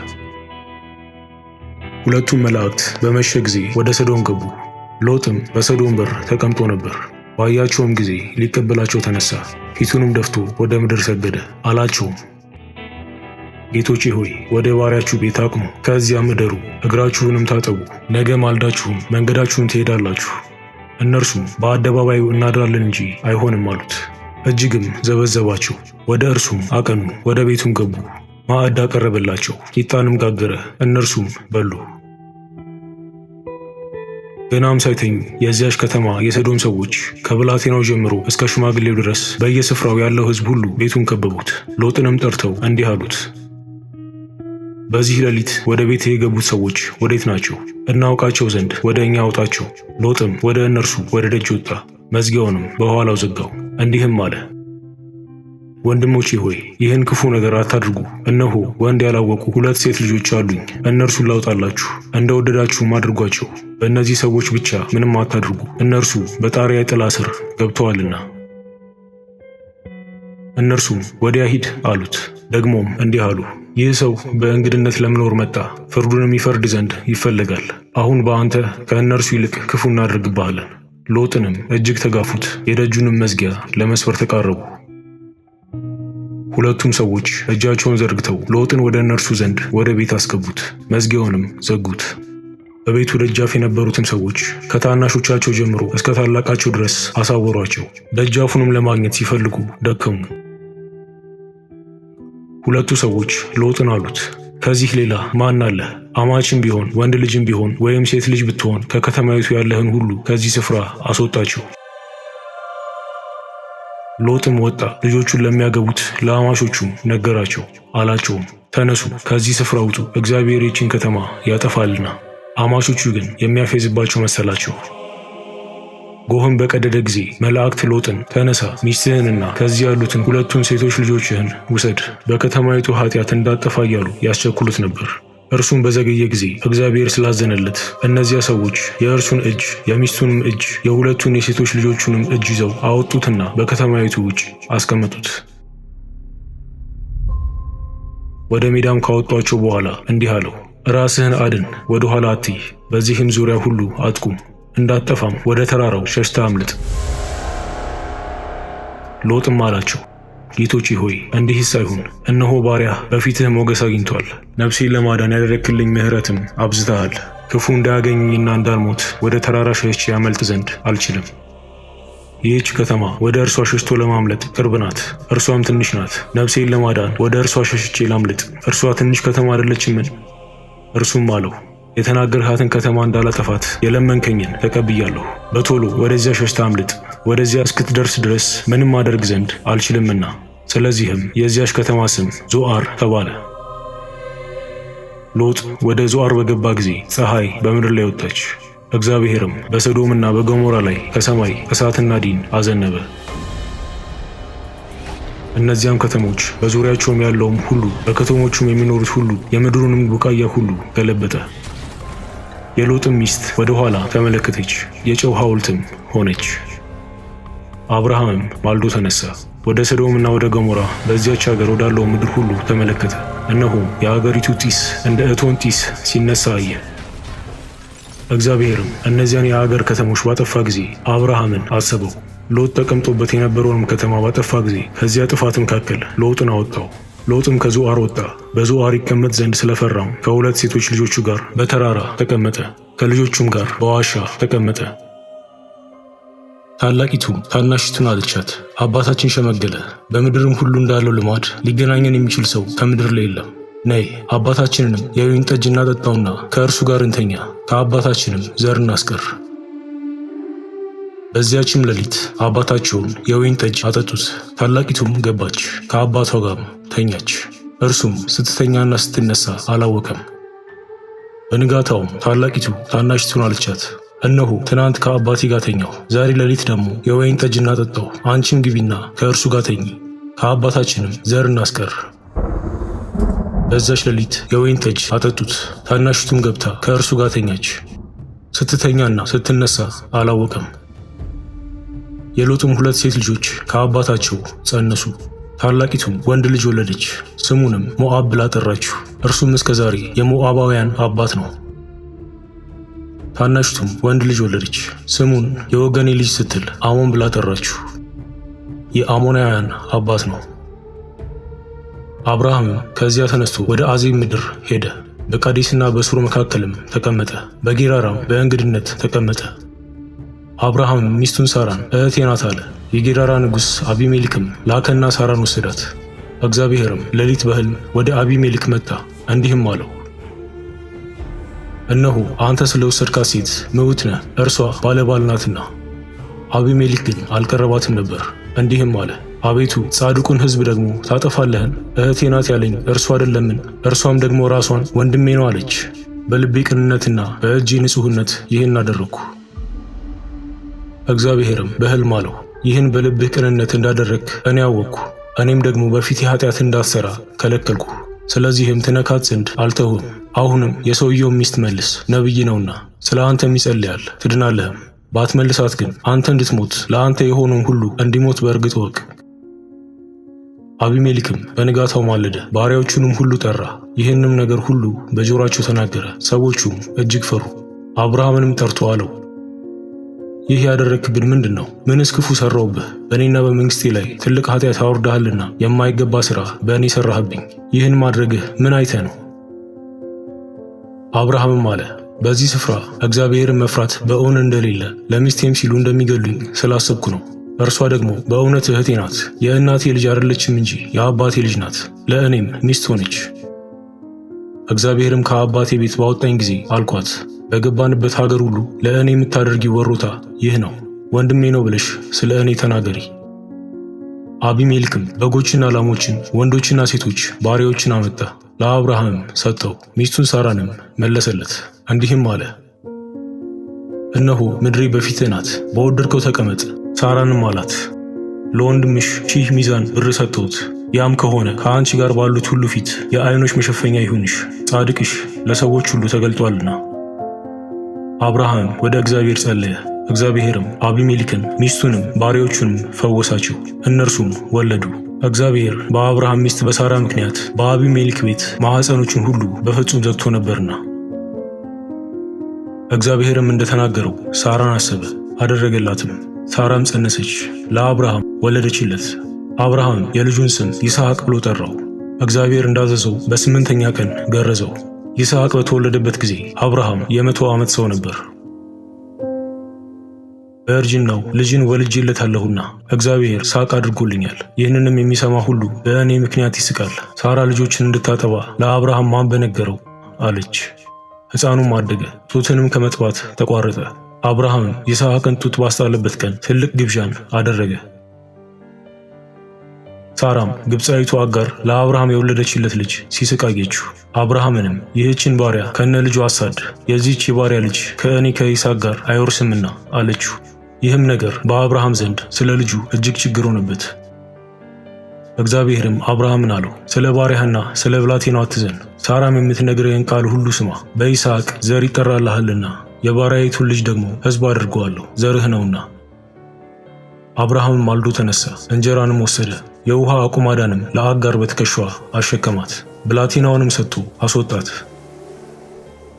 ሁለቱም መላእክት በመሸ ጊዜ ወደ ሰዶም ገቡ። ሎጥም በሰዶም በር ተቀምጦ ነበር። ባያቸውም ጊዜ ሊቀበላቸው ተነሳ፣ ፊቱንም ደፍቶ ወደ ምድር ሰገደ። አላቸውም፣ ጌቶቼ ሆይ ወደ ባሪያችሁ ቤት አቅኑ፣ ከዚያም እደሩ፣ እግራችሁንም ታጠቡ፣ ነገ ማልዳችሁም መንገዳችሁን ትሄዳላችሁ። እነርሱም በአደባባዩ እናድራለን እንጂ አይሆንም አሉት። እጅግም ዘበዘባቸው። ወደ እርሱም አቀኑ፣ ወደ ቤቱም ገቡ። ማዕድ አቀረበላቸው፣ ቂጣንም ጋገረ፣ እነርሱም በሉ። ገናም ሳይተኙ የዚያች ከተማ የሰዶም ሰዎች ከብላቴናው ጀምሮ እስከ ሽማግሌው ድረስ በየስፍራው ያለው ሕዝብ ሁሉ ቤቱን ከበቡት። ሎጥንም ጠርተው እንዲህ አሉት፣ በዚህ ሌሊት ወደ ቤት የገቡት ሰዎች ወዴት ናቸው? እናውቃቸው ዘንድ ወደ እኛ አውጣቸው። ሎጥም ወደ እነርሱ ወደ ደጅ ወጣ፣ መዝጊያውንም በኋላው ዘጋው። እንዲህም አለ፣ ወንድሞቼ ሆይ ይህን ክፉ ነገር አታድርጉ። እነሆ ወንድ ያላወቁ 2 ሴት ልጆች አሉኝ። እነርሱን ላውጣላችሁ፣ እንደወደዳችሁም አድርጓቸው። በእነዚህ ሰዎች ብቻ ምንም አታድርጉ፣ እነርሱ በጣሪያ ጥላ ስር ገብተዋልና። እነርሱም ወዲያ ሂድ አሉት። ደግሞም እንዲህ አሉ፣ ይህ ሰው በእንግድነት ለመኖር መጣ፣ ፍርዱንም ይፈርድ ዘንድ ይፈለጋል። አሁን በአንተ ከእነርሱ ይልቅ ክፉ እናደርግብሃለን። ሎጥንም እጅግ ተጋፉት፣ የደጁንም መዝጊያ ለመስበር ተቃረቡ። ሁለቱም ሰዎች እጃቸውን ዘርግተው ሎጥን ወደ እነርሱ ዘንድ ወደ ቤት አስገቡት፣ መዝጊያውንም ዘጉት። በቤቱ ደጃፍ የነበሩትም ሰዎች ከታናሾቻቸው ጀምሮ እስከ ታላቃቸው ድረስ አሳወሯቸው። ደጃፉንም ለማግኘት ሲፈልጉ ደከሙ። ሁለቱ ሰዎች ሎጥን አሉት፣ ከዚህ ሌላ ማን አለ? አማችም ቢሆን ወንድ ልጅም ቢሆን ወይም ሴት ልጅ ብትሆን ከከተማይቱ ያለህን ሁሉ ከዚህ ስፍራ አስወጣቸው። ሎጥም ወጣ፣ ልጆቹን ለሚያገቡት ለአማቾቹም ነገራቸው። አላቸውም፣ ተነሱ፣ ከዚህ ስፍራ ውጡ፣ እግዚአብሔር ይህችን ከተማ ያጠፋልና። አማቾቹ ግን የሚያፌዝባቸው መሰላቸው። ጎህም በቀደደ ጊዜ መላእክት ሎጥን፣ ተነሳ፣ ሚስትህንና ከዚህ ያሉትን 2 ሴቶች ልጆችህን ውሰድ፣ በከተማይቱ ኃጢአት እንዳጠፋ እያሉ ያስቸኩሉት ነበር። እርሱም በዘገየ ጊዜ እግዚአብሔር ስላዘነለት እነዚያ ሰዎች የእርሱን እጅ የሚስቱንም እጅ የ2 የሴቶች ልጆቹንም እጅ ይዘው አወጡትና በከተማይቱ ውጭ አስቀመጡት። ወደ ሜዳም ካወጧቸው በኋላ እንዲህ አለው፣ ራስህን አድን፣ ወደ ኋላ አትይ፣ በዚህም ዙሪያ ሁሉ አትቁም፣ እንዳትጠፋም ወደ ተራራው ሸሽተህ አምልጥ። ሎጥም አላቸው፣ ጌቶቼ ሆይ እንዲህስ አይሁን። እነሆ ባሪያህ በፊትህ ሞገስ አግኝቷል። ነፍሴን ለማዳን ያደረግክልኝ ምሕረትም አብዝተሃል። ክፉ እንዳያገኘኝና እንዳልሞት ወደ ተራራ ሸሽቼ ያመልጥ ዘንድ አልችልም። ይህች ከተማ ወደ እርሷ ሸሽቶ ለማምለጥ ቅርብ ናት፣ እርሷም ትንሽ ናት። ነፍሴን ለማዳን ወደ እርሷ ሸሽቼ ላምልጥ፣ እርሷ ትንሽ ከተማ አይደለችምን? እርሱም አለው፣ የተናገርሃትን ከተማ እንዳላጠፋት የለመንከኝን ተቀብያለሁ። በቶሎ ወደዚያ ሸሽታ አምልጥ፣ ወደዚያ እስክትደርስ ድረስ ምንም አደርግ ዘንድ አልችልምና። ስለዚህም የዚያች ከተማ ስም ዞአር ተባለ። ሎጥ ወደ ዞአር በገባ ጊዜ ፀሐይ በምድር ላይ ወጣች። እግዚአብሔርም በሰዶምና በገሞራ ላይ ከሰማይ እሳትና ዲን አዘነበ። እነዚያም ከተሞች በዙሪያቸውም ያለውም ሁሉ በከተሞቹም የሚኖሩት ሁሉ የምድሩንም ቡቃያ ሁሉ ገለበጠ። የሎጥም ሚስት ወደ ኋላ ተመለከተች፣ የጨው ሐውልትም ሆነች። አብርሃምም ማልዶ ተነሳ፣ ወደ ሰዶምና ወደ ገሞራ በዚያች ሀገር ወዳለው ምድር ሁሉ ተመለከተ። እነሆም የአገሪቱ ጢስ እንደ እቶን ጢስ ሲነሳ አየ። እግዚአብሔርም እነዚያን የአገር ከተሞች ባጠፋ ጊዜ አብርሃምን አሰበው። ሎጥ ተቀምጦበት የነበረውንም ከተማ ባጠፋ ጊዜ ከዚያ ጥፋት መካከል ሎጥን አወጣው። ሎጥም ከዞአር ወጣ፣ በዞአር ይቀመጥ ዘንድ ስለፈራም ከሁለት ሴቶች ልጆቹ ጋር በተራራ ተቀመጠ፣ ከልጆቹም ጋር በዋሻ ተቀመጠ። ታላቂቱም ታናሽቱን አለቻት፣ አባታችን ሸመገለ፣ በምድርም ሁሉ እንዳለው ልማድ ሊገናኘን የሚችል ሰው ከምድር ላይ የለም። ነይ አባታችንንም የወይን ጠጅ እናጠጣውና ከእርሱ ጋር እንተኛ፣ ከአባታችንም ዘር እናስቀር። በዚያችም ሌሊት አባታቸውን የወይን ጠጅ አጠጡት። ታላቂቱም ገባች፣ ከአባቷ ጋር ተኛች። እርሱም ስትተኛና ስትነሳ አላወቀም። በንጋታውም ታላቂቱ ታናሽቱን አለቻት፣ እነሆ ትናንት ከአባቴ ጋር ተኛሁ፣ ዛሬ ሌሊት ደግሞ የወይን ጠጅ እናጠጣው፣ አንቺም ግቢና ከእርሱ ጋር ተኚ፣ ከአባታችንም ዘር እናስቀር። በዛች ሌሊት የወይን ጠጅ አጠጡት። ታናሽቱም ገብታ ከእርሱ ጋር ተኛች። ስትተኛና ስትነሳ አላወቀም። የሎጥም ሁለት ሴት ልጆች ከአባታቸው ጸነሱ። ታላቂቱም ወንድ ልጅ ወለደች፣ ስሙንም ሞዓብ ብላ ጠራችው። እርሱም እስከ ዛሬ የሞዓባውያን አባት ነው። ታናሽቱም ወንድ ልጅ ወለደች፣ ስሙን የወገኔ ልጅ ስትል አሞን ብላ ጠራችው። የአሞናውያን አባት ነው። አብርሃምም ከዚያ ተነስቶ ወደ አዜብ ምድር ሄደ። በቃዴስና በሱር መካከልም ተቀመጠ፣ በጌራራም በእንግድነት ተቀመጠ። አብርሃምም ሚስቱን ሳራን እህቴ ናት አለ። የጌራራ ንጉሥ አቢሜሌክም ላከና ሳራን ወሰዳት። እግዚአብሔርም ሌሊት በሕልም ወደ አቢሜሌክ መጣ፣ እንዲህም አለው፣ እነሆ አንተ ስለወሰድካት ሴት ምውት ነህ፣ እርሷ ባለባል ናትና። አቢሜሌክ ግን አልቀረባትም ነበር። እንዲህም አለ፣ አቤቱ ጻድቁን ሕዝብ ደግሞ ታጠፋለህን? እህቴ ናት ያለኝ እርሱ አይደለምን? እርሷም ደግሞ ራሷን ወንድሜ ነው አለች። በልቤ ቅንነትና በእጄ ንጹሕነት ይህን አደረግኩ። እግዚአብሔርም በሕልም አለው፣ ይህን በልብህ ቅንነት እንዳደረግክ እኔ አወቅኩ። እኔም ደግሞ በፊቴ ኃጢአት እንዳትሠራ ከለከልኩ። ስለዚህም ትነካት ዘንድ አልተውም። አሁንም የሰውየውን ሚስት መልስ፣ ነቢይ ነውና ስለ አንተም ይጸልያል ትድናለህም። ባትመልሳት ግን አንተ እንድትሞት ለአንተ የሆነውን ሁሉ እንዲሞት በእርግጥ እወቅ። አቢሜሌክም በንጋታው ማለደ፣ ባሪያዎቹንም ሁሉ ጠራ፣ ይህንም ነገር ሁሉ በጆሮአቸው ተናገረ። ሰዎቹም እጅግ ፈሩ። አብርሃምንም ጠርቶ አለው፣ ይህ ያደረግክብን ምንድን ነው? ምንስ ክፉ ሠራሁብህ? በእኔና በመንግሥቴ ላይ ትልቅ ኃጢአት አውርደሃልና የማይገባ ሥራ በእኔ ሠራህብኝ። ይህን ማድረግህ ምን አይተህ ነው? አብርሃምም አለ፣ በዚህ ስፍራ እግዚአብሔርን መፍራት በእውን እንደሌለ ለሚስቴም ሲሉ እንደሚገሉኝ ስላሰብኩ ነው። እርሷ ደግሞ በእውነት እህቴ ናት፣ የእናቴ ልጅ አይደለችም እንጂ የአባቴ ልጅ ናት፣ ለእኔም ሚስት ሆነች። እግዚአብሔርም ከአባቴ ቤት ባወጣኝ ጊዜ አልኳት፣ በገባንበት ሀገር ሁሉ ለእኔ የምታደርጊው ወሮታ ይህ ነው፣ ወንድሜ ነው ብለሽ ስለ እኔ ተናገሪ። አቢሜሌክም በጎችና ላሞችን፣ ወንዶችና ሴቶች ባሪያዎችን አመጣ፣ ለአብርሃምም ሰጠው። ሚስቱን ሳራንም መለሰለት፣ እንዲህም አለ፣ እነሆ ምድሬ በፊትህ ናት፣ በወደድከው ተቀመጥ። ሳራንም አላት፣ ለወንድምሽ 1000 ሚዛን ብር ሰጠሁት። ያም ከሆነ ከአንቺ ጋር ባሉት ሁሉ ፊት የዓይኖች መሸፈኛ ይሁንሽ፣ ጻድቅሽ ለሰዎች ሁሉ ተገልጧልና። አብርሃም ወደ እግዚአብሔር ጸለየ። እግዚአብሔርም አቢሜሌክን ሚስቱንም ባሪያዎቹንም ፈወሳቸው፣ እነርሱም ወለዱ። እግዚአብሔር በአብርሃም ሚስት በሳራ ምክንያት በአቢሜሌክ ቤት ማኅፀኖቹን ሁሉ በፍጹም ዘግቶ ነበርና። እግዚአብሔርም እንደተናገረው ሳራን አሰበ፣ አደረገላትም። ሳራም ጸነሰች፣ ለአብርሃም ወለደችለት። አብርሃም የልጁን ስም ይስሐቅ ብሎ ጠራው። እግዚአብሔር እንዳዘዘው በ8ኛ ቀን ገረዘው። ይስሐቅ በተወለደበት ጊዜ አብርሃም የ100 ዓመት ሰው ነበር። በእርጅናው ልጅን ወልጄለታለሁና እግዚአብሔር ሳቅ አድርጎልኛል። ይህንንም የሚሰማ ሁሉ በእኔ ምክንያት ይስቃል። ሳራ ልጆችን እንድታጠባ ለአብርሃም ማን በነገረው አለች። ሕፃኑም አደገ፣ ጡትንም ከመጥባት ተቋረጠ። አብርሃም ይስሐቅን ጡት ባስጣለበት ቀን ትልቅ ግብዣን አደረገ። ሳራም ግብፃዊቱ አጋር ለአብርሃም የወለደችለት ልጅ ሲስቅ አየችው። አብርሃምንም ይህችን ባሪያ ከነ ልጁ አሳድ፣ የዚህች የባሪያ ልጅ ከእኔ ከይስሐቅ ጋር አይወርስምና አለችው። ይህም ነገር በአብርሃም ዘንድ ስለ ልጁ እጅግ ችግር ሆነበት። እግዚአብሔርም አብርሃምን አለው፣ ስለ ባሪያህና ስለ ብላቴናው አትዘን። ሳራም የምትነግርህን ቃል ሁሉ ስማ። በይስሐቅ ዘር ይጠራልሃልና የባሪያይቱን ልጅ ደግሞ ሕዝብ አድርገዋለሁ፣ ዘርህ ነውና። አብርሃምም ማልዶ ተነሳ፣ እንጀራንም ወሰደ፣ የውሃ አቁማዳንም ለአጋር በትከሻዋ አሸከማት፣ ብላቴናውንም ሰጥቶ አስወጣት።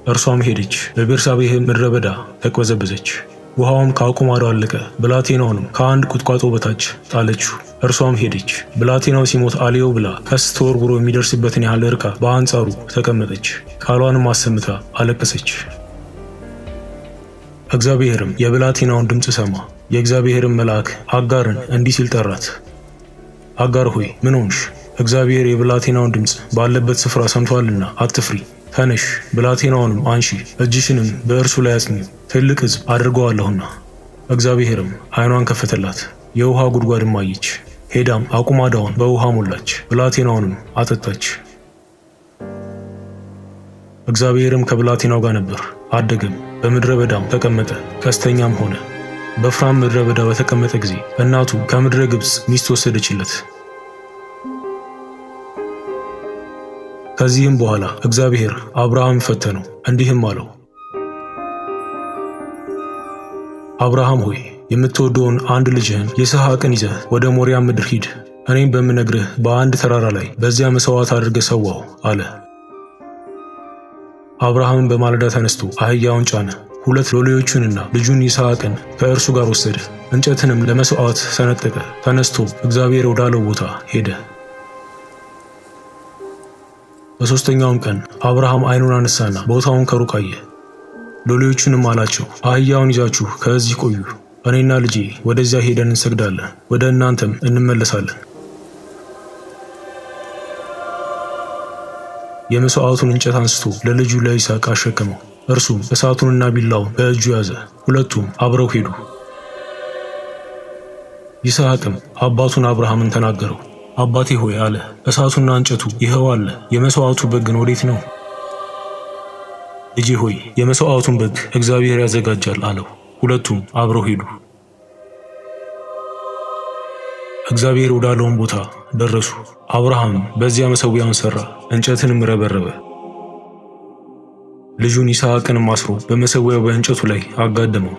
እርሷም ሄደች፣ በቤርሳቤህ ምድረ በዳ ተቅበዘበዘች። ውሃውም ከአቁማዳው አለቀ። ብላቴናውንም ከአንድ ቁጥቋጦ በታች ጣለችው። እርሷም ሄደች፣ ብላቴናው ሲሞት አልየው ብላ ከስ ተወርውሮ የሚደርስበትን ያህል ርቃ በአንጻሩ ተቀመጠች። ቃሏንም አሰምታ አለቀሰች። እግዚአብሔርም የብላቴናውን ድምፅ ሰማ። የእግዚአብሔርም መልአክ አጋርን እንዲህ ሲል ጠራት፣ አጋር ሆይ ምን ሆንሽ? እግዚአብሔር የብላቴናውን ድምፅ ባለበት ስፍራ ሰምቷልና አትፍሪ። ተነሽ፣ ብላቴናውንም አንሺ፣ እጅሽንም በእርሱ ላይ አጽኚ፣ ትልቅ ሕዝብ አድርገዋለሁና። እግዚአብሔርም ዓይኗን ከፈተላት፣ የውሃ ጉድጓድም አየች። ሄዳም አቁማዳውን በውሃ ሞላች፣ ብላቴናውንም አጠጣች። እግዚአብሔርም ከብላቴናው ጋር ነበር፣ አደገም፣ በምድረ በዳም ተቀመጠ፣ ቀስተኛም ሆነ። በፍራም ምድረ በዳ በተቀመጠ ጊዜ እናቱ ከምድረ ግብፅ ሚስት ወሰደችለት። ከዚህም በኋላ እግዚአብሔር አብርሃም ፈተነው፣ እንዲህም አለው፣ አብርሃም ሆይ የምትወደውን አንድ ልጅህን ይስሐቅን ይዘህ ወደ ሞሪያ ምድር ሂድ። እኔም በምነግርህ በአንድ ተራራ ላይ በዚያ መሥዋዕት አድርገህ ሰዋው አለ። አብርሃምም በማለዳ ተነስቶ አህያውን ጫነ፣ 2 ሎሌዎቹንና ልጁን ይስሐቅን ከእርሱ ጋር ወሰደ። እንጨትንም ለመሥዋዕት ሰነጠቀ። ተነስቶ እግዚአብሔር ወዳለው ቦታ ሄደ። በሦስተኛውም ቀን አብርሃም ዓይኑን አነሳና ቦታውን ከሩቅ አየ። ሎሌዎቹንም አላቸው፣ አህያውን ይዛችሁ ከዚህ ቆዩ፣ እኔና ልጄ ወደዚያ ሄደን እንሰግዳለን፣ ወደ እናንተም እንመለሳለን። የመሥዋዕቱን እንጨት አንስቶ ለልጁ ለይስሐቅ አሸከመው። እርሱም እሳቱንና ቢላውን በእጁ ያዘ። ሁለቱም አብረው ሄዱ። ይስሐቅም አባቱን አብርሃምን ተናገረው። አባቴ ሆይ አለ። እሳቱና እንጨቱ ይኸው አለ፣ የመሥዋዕቱ በግ ግን ወዴት ነው? ልጄ ሆይ የመሥዋዕቱን በግ እግዚአብሔር ያዘጋጃል አለው። ሁለቱም አብረው ሄዱ። እግዚአብሔር ወዳለውን ቦታ ደረሱ። አብርሃም በዚያ መሠዊያውን ሠራ፣ እንጨትንም ረበረበ። ልጁን ይስሐቅንም አስሮ በመሠዊያው በእንጨቱ ላይ አጋደመው።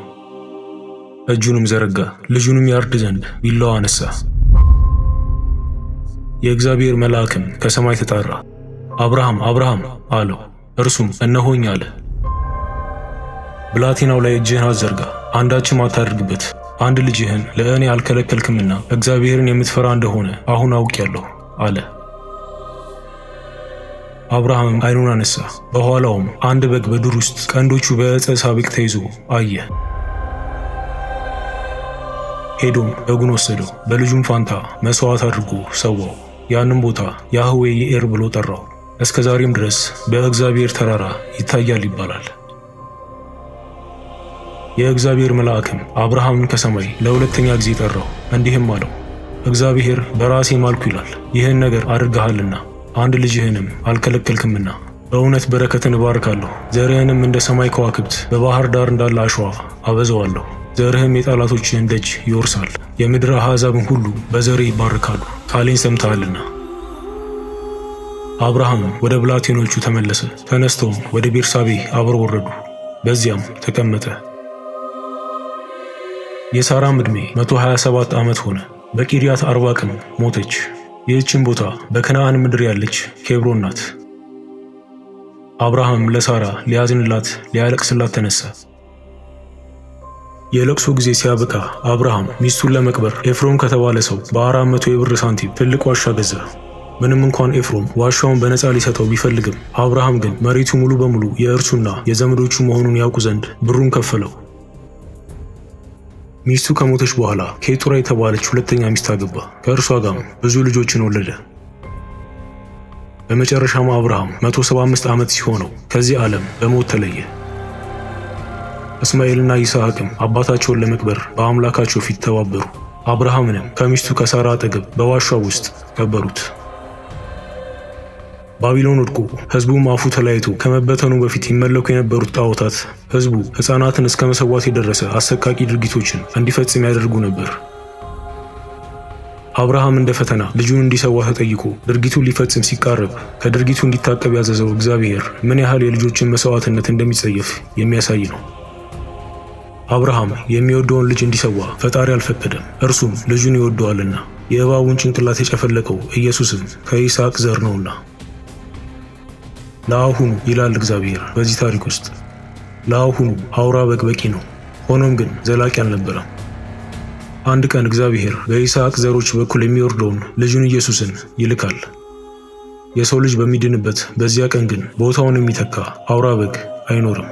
እጁንም ዘረጋ፣ ልጁንም ያርድ ዘንድ ቢላዋ አነሳ። የእግዚአብሔር መልአክም ከሰማይ ተጣራ፣ አብርሃም አብርሃም አለው። እርሱም እነሆኝ አለ። ብላቴናው ላይ እጅህን አትዘርጋ፣ አንዳችም አታድርግበት። አንድ ልጅህን ለእኔ አልከለከልክምና እግዚአብሔርን የምትፈራ እንደሆነ አሁን አውቄአለሁ አለ። አብርሃምም ዓይኑን አነሳ፣ በኋላውም አንድ በግ በዱር ውስጥ ቀንዶቹ በዕፀ ሳቤቅ ተይዞ አየ። ሄዶም በጉን ወሰደው፣ በልጁም ፋንታ መሥዋዕት አድርጎ ሰዋው። ያንም ቦታ ያህዌ ይኤር ብሎ ጠራው። እስከ ዛሬም ድረስ በእግዚአብሔር ተራራ ይታያል ይባላል። የእግዚአብሔር መልአክም አብርሃምን ከሰማይ ለሁለተኛ ጊዜ ጠራው፣ እንዲህም አለው፣ እግዚአብሔር በራሴ ማልኩ ይላል፣ ይህን ነገር አድርገሃልና አንድ ልጅህንም አልከለከልክምና በእውነት በረከትን እባርካለሁ፣ ዘርህንም እንደ ሰማይ ከዋክብት በባህር ዳር እንዳለ አሸዋ አበዛዋለሁ። ዘርህም የጠላቶችህን ደጅ ይወርሳል፣ የምድር አሕዛብን ሁሉ በዘርህ ይባርካሉ፣ ቃሌን ሰምተሃልና። አብርሃምም ወደ ብላቴኖቹ ተመለሰ። ተነስተውም ወደ ቤርሳቤህ አብረው ወረዱ፣ በዚያም ተቀመጠ። የሳራም ዕድሜ 127 ዓመት ሆነ። በቂርያት አርባቅም ሞተች። ይህችን ቦታ በከነዓን ምድር ያለች ኬብሮን ናት። አብርሃም ለሳራ ሊያዝንላት ሊያለቅስላት ተነሳ። የለቅሶ ጊዜ ሲያበቃ አብርሃም ሚስቱን ለመቅበር ኤፍሮም ከተባለ ሰው በ400 የብር ሳንቲም ትልቅ ዋሻ ገዛ። ምንም እንኳን ኤፍሮም ዋሻውን በነፃ ሊሰጠው ቢፈልግም አብርሃም ግን መሬቱ ሙሉ በሙሉ የእርሱና የዘመዶቹ መሆኑን ያውቁ ዘንድ ብሩን ከፈለው። ሚስቱ ከሞተች በኋላ ኬጡራ የተባለች ሁለተኛ ሚስት አገባ። ከእርሷ ጋርም ብዙ ልጆችን ወለደ። በመጨረሻም አብርሃም 175 ዓመት ሲሆነው ከዚህ ዓለም በሞት ተለየ። እስማኤልና ይስሐቅም አባታቸውን ለመቅበር በአምላካቸው ፊት ተባበሩ። አብርሃምንም ከሚስቱ ከሳራ አጠገብ በዋሻው ውስጥ ቀበሩት። ባቢሎን ወድቆ ሕዝቡም አፉ ተለያይቶ ከመበተኑ በፊት ይመለኩ የነበሩት ጣዖታት ሕዝቡ ሕፃናትን እስከ መሰዋት የደረሰ አሰቃቂ ድርጊቶችን እንዲፈጽም ያደርጉ ነበር። አብርሃም እንደ ፈተና ልጁን እንዲሰዋ ተጠይቆ ድርጊቱን ሊፈጽም ሲቃረብ ከድርጊቱ እንዲታቀብ ያዘዘው እግዚአብሔር ምን ያህል የልጆችን መስዋዕትነት እንደሚጸየፍ የሚያሳይ ነው። አብርሃም የሚወደውን ልጅ እንዲሰዋ ፈጣሪ አልፈቀደም፣ እርሱም ልጁን ይወደዋልና። የእባቡን ጭንቅላት የጨፈለቀው ኢየሱስም ከይስሐቅ ዘር ነውና። ለአሁኑ ይላል እግዚአብሔር በዚህ ታሪክ ውስጥ ለአሁኑ አውራ በግ በቂ ነው። ሆኖም ግን ዘላቂ አልነበረም። አንድ ቀን እግዚአብሔር በይስሐቅ ዘሮች በኩል የሚወርደውን ልጁን ኢየሱስን ይልካል። የሰው ልጅ በሚድንበት በዚያ ቀን ግን ቦታውን የሚተካ አውራ በግ አይኖርም።